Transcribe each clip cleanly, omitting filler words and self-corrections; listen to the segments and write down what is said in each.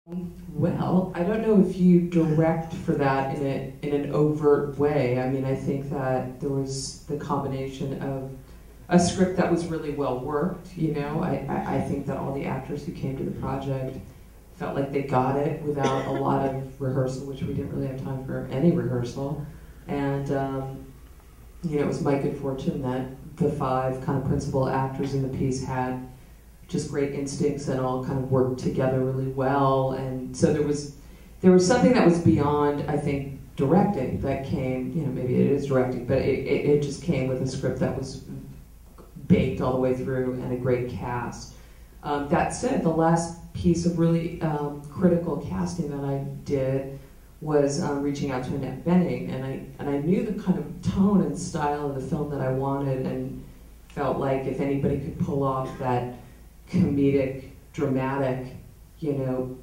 Well, I don't know if you direct for that in an overt way. I mean, I think that there was the combination of a script that was really well worked, you know. I think that all the actors who came to the project felt like they got it without a lot of rehearsal, which we didn't really have time for any rehearsal. And, you know, it was my good fortune that the five kind of principal actors in the piece had just great instincts and all kind of worked together really well. And so there was something that was beyond, I think, directing that came, you know, maybe it is directing, but it just came with a script that was baked all the way through and a great cast. That said, the last piece of really critical casting that I did was reaching out to Annette Bening, and I knew the kind of tone and style of the film that I wanted, and felt like if anybody could pull off that comedic, dramatic, you know,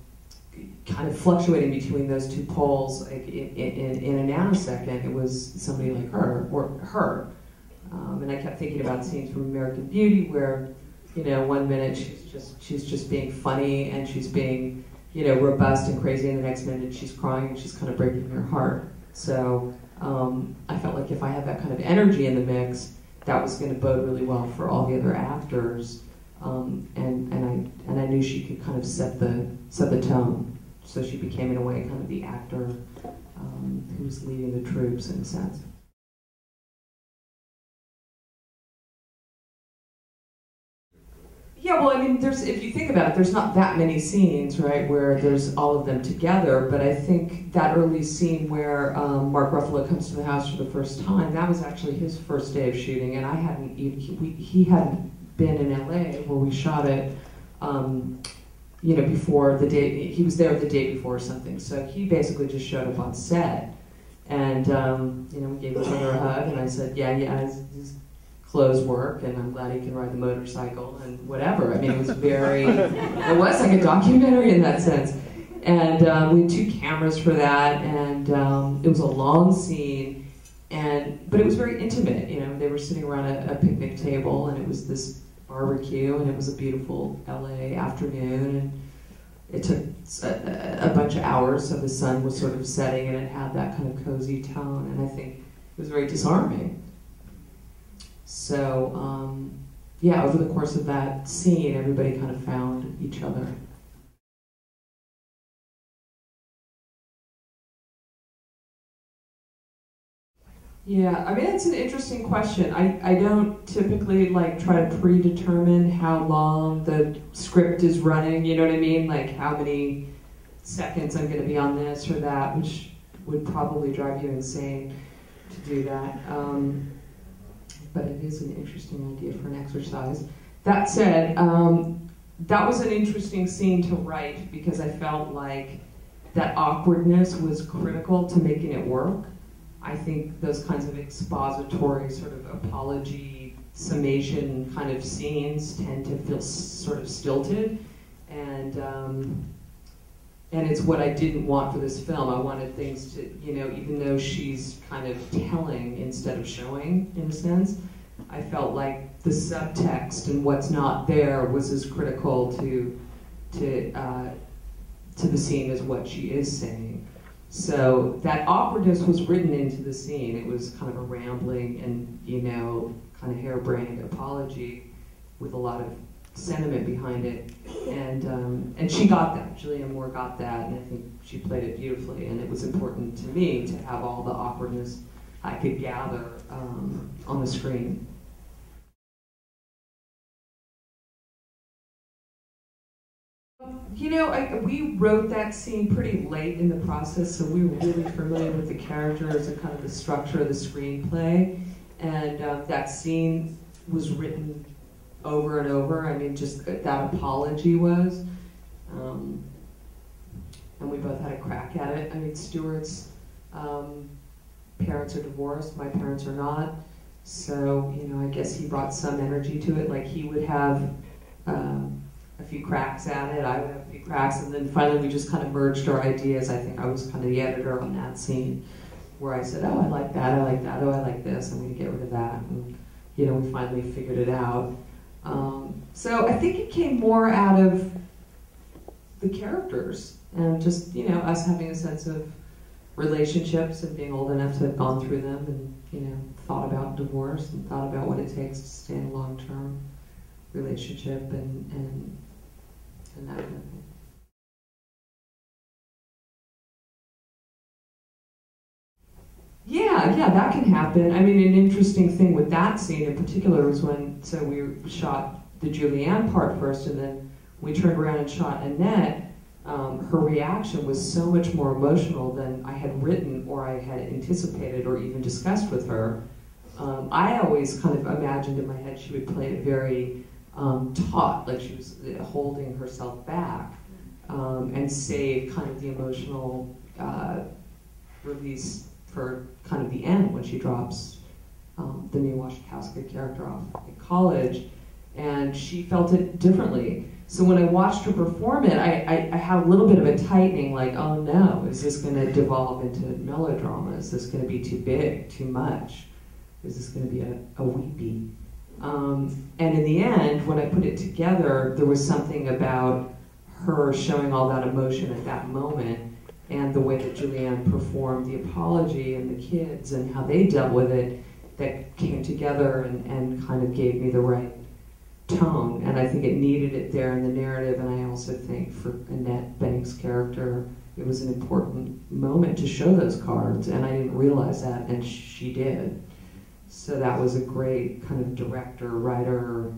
kind of fluctuating between those two poles, like in a nanosecond, it was somebody like her, or her. And I kept thinking about scenes from American Beauty where, you know, one minute she's just being funny and she's being, you know, robust and crazy, and the next minute she's crying and she's kind of breaking your heart. So I felt like if I had that kind of energy in the mix, that was going to bode really well for all the other actors. And I knew she could kind of set the tone. So she became, in a way, kind of the actor who was leading the troops, in a sense. Yeah, well, I mean, if you think about it, there's not that many scenes, right, where there's all of them together, but I think that early scene where Mark Ruffalo comes to the house for the first time, that was actually his first day of shooting, and I hadn't even, he hadn't been in LA where we shot it, you know, before the day, he was there the day before or something, so he basically just showed up on set, and, you know, we gave each other a hug, and I said, yeah, his clothes work, and I'm glad he can ride the motorcycle, and whatever. I mean, it was it was like a documentary in that sense. And we had 2 cameras for that, and it was a long scene, but it was very intimate, you know. They were sitting around a picnic table, and it was this barbecue, and it was a beautiful LA afternoon, and it took a bunch of hours, so the sun was sort of setting, and it had that kind of cozy tone, and I think it was very disarming. So, yeah, over the course of that scene, everybody kind of found each other. Yeah, I mean, it's an interesting question. I don't typically like try to predetermine how long the script is running, you know what I mean? Like how many seconds I'm going to be on this or that, which would probably drive you insane to do that. But it is an interesting idea for an exercise. That said, that was an interesting scene to write because I felt like that awkwardness was critical to making it work. I think those kinds of expository sort of apology, summation kind of scenes tend to feel sort of stilted, and it's what I didn't want for this film. I wanted things to, you know, even though she's kind of telling instead of showing, in a sense, I felt like the subtext and what's not there was as critical to the scene as what she is saying. So that awkwardness was written into the scene. It was kind of a rambling and, you know, kind of harebrained apology with a lot of sentiment behind it, and she got that. Julianne Moore got that, and I think she played it beautifully. And it was important to me to have all the awkwardness I could gather on the screen. You know, we wrote that scene pretty late in the process, so we were really familiar with the characters and kind of the structure of the screenplay. And that scene was written over and over. I mean, just that apology was. And we both had a crack at it. I mean, Stuart's parents are divorced, my parents are not. So, you know, I guess he brought some energy to it. Like, he would have a few cracks at it, I would have a few cracks, and then finally we just kind of merged our ideas. I think I was kind of the editor on that scene, where I said, oh, I like that, oh, I like this, I'm going to get rid of that. And, you know, we finally figured it out. So I think it came more out of the characters, and just, you know, us having a sense of relationships and being old enough to have gone through them, and, you know, thought about divorce and thought about what it takes to stay in a long-term relationship and that kind of thing. Yeah, that can happen. I mean, an interesting thing with that scene in particular was when, so we shot the Julianne part first, and then we turned around and shot Annette. Her reaction was so much more emotional than I had written or I had anticipated or even discussed with her. I always kind of imagined in my head she would play it very taut, like she was holding herself back, and save kind of the emotional release for kind of the end when she drops the Mia Wasikowska character off in college, and she felt it differently. So when I watched her perform it, I had a little bit of a tightening, like, oh no, is this going to devolve into melodrama? Is this going to be too big, too much? Is this going to be a weepy? And in the end, when I put it together, there was something about her showing all that emotion at that moment, and the way that Julianne performed the apology and the kids and how they dealt with it, that came together and kind of gave me the right tone. And I think it needed it there in the narrative, and I also think for Annette Bening's character, it was an important moment to show those cards, and I didn't realize that, and she did. So that was a great kind of director, writer,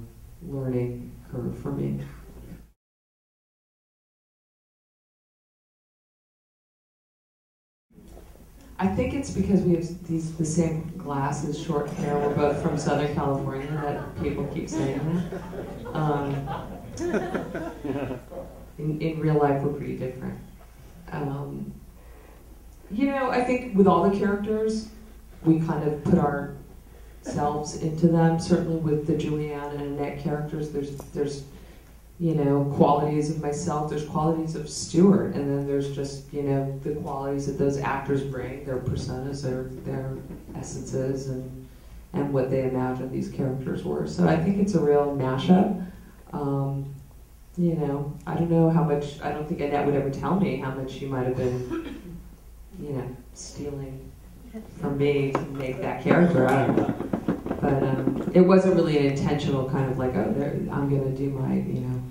learning curve for me. I think it's because we have the same glasses, short hair. We're both from Southern California. That people keep saying that. In real life, we're pretty different. You know, I think with all the characters, we kind of put ourselves into them. Certainly with the Julianne and Annette characters, there's you know, qualities of myself, there's qualities of Stuart, and then there's just, you know, the qualities that those actors bring, their personas, their essences, and what they imagine these characters were. So I think it's a real mashup. You know, I don't know how much, I don't think Annette would ever tell me how much she might have been, you know, stealing from me to make that character. I don't know. But it wasn't really an intentional kind of like, oh, I'm going to do my, you know,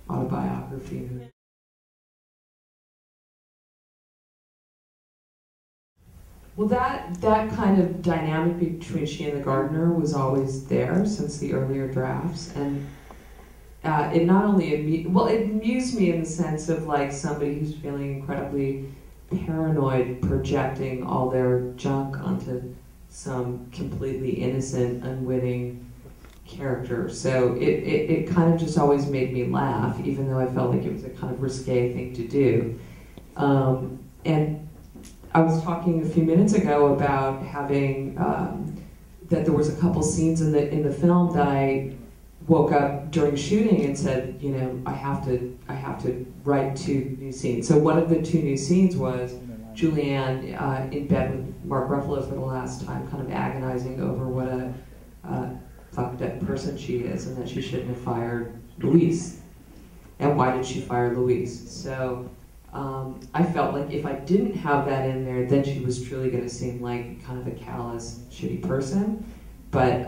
autobiography. Well, that kind of dynamic between she and the gardener was always there since the earlier drafts, and it not only it amused me in the sense of like somebody who's feeling incredibly paranoid, projecting all their junk onto some completely innocent, unwitting character. So it kind of just always made me laugh, even though I felt like it was a kind of risque thing to do. And I was talking a few minutes ago about having that there was a couple scenes in the film that I woke up during shooting and said, you know, I have to write 2 new scenes. So one of the 2 new scenes was Julianne in bed with Mark Ruffalo for the last time, kind of agonizing over what a fucked up person she is, and that she shouldn't have fired Luis. And why did she fire Luis? So I felt like if I didn't have that in there, then she was truly going to seem like kind of a callous, shitty person. But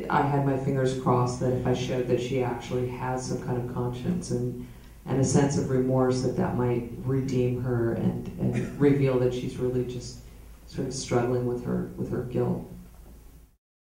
I had my fingers crossed that if I showed that she actually has some kind of conscience and a sense of remorse, that might redeem her and reveal that she's really just sort of struggling with her guilt.